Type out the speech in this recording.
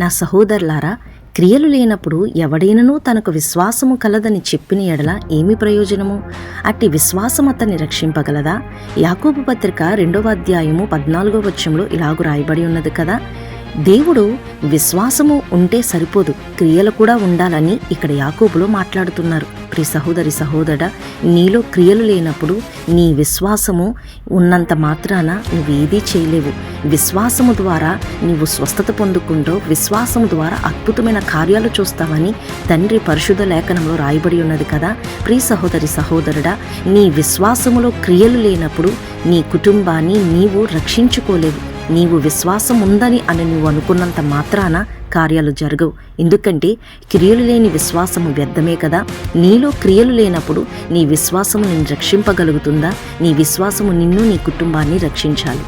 నా సహోదరులారా, క్రియలు లేనప్పుడు ఎవడైనను తనకు విశ్వాసము కలదని చెప్పిన ఎడల ఏమి ప్రయోజనము? అట్టి విశ్వాసం అతన్ని రక్షింపగలదా? యాకోబు పత్రిక 2వ అధ్యాయము 14వ వచనంలో ఇలాగు రాయబడి ఉన్నది కదా, దేవుడు విశ్వాసము ఉంటే సరిపోదు, క్రియలు కూడా ఉండాలని ఇక్కడ యాకోబులో మాట్లాడుతున్నారు. ప్రియ సహోదరి సహోదరుడా, నీలో క్రియలు లేనప్పుడు నీ విశ్వాసము ఉన్నంత మాత్రాన నువ్వేదీ చేయలేవు. విశ్వాసము ద్వారా నీవు స్వస్థత పొందుకుంటావు, విశ్వాసము ద్వారా అద్భుతమైన కార్యాలు చూస్తావని తండ్రి పరిశుద్ధ లేఖనంలో రాయబడి ఉన్నది కదా. ప్రియ సహోదరి సహోదరుడా, నీ విశ్వాసములో క్రియలు లేనప్పుడు నీ కుటుంబాన్ని నీవు రక్షించుకోలేవు. నీవు విశ్వాసం ఉందని అని నువ్వు అనుకున్నంత మాత్రాన కార్యాలు జరగవు. ఎందుకంటే క్రియలు లేని విశ్వాసము వ్యర్థమే కదా. నీలో క్రియలు లేనప్పుడు నీ విశ్వాసము నిన్ను రక్షింపగలుగుతుందా? నీ విశ్వాసము నిన్ను నీ కుటుంబాన్ని రక్షించాలి.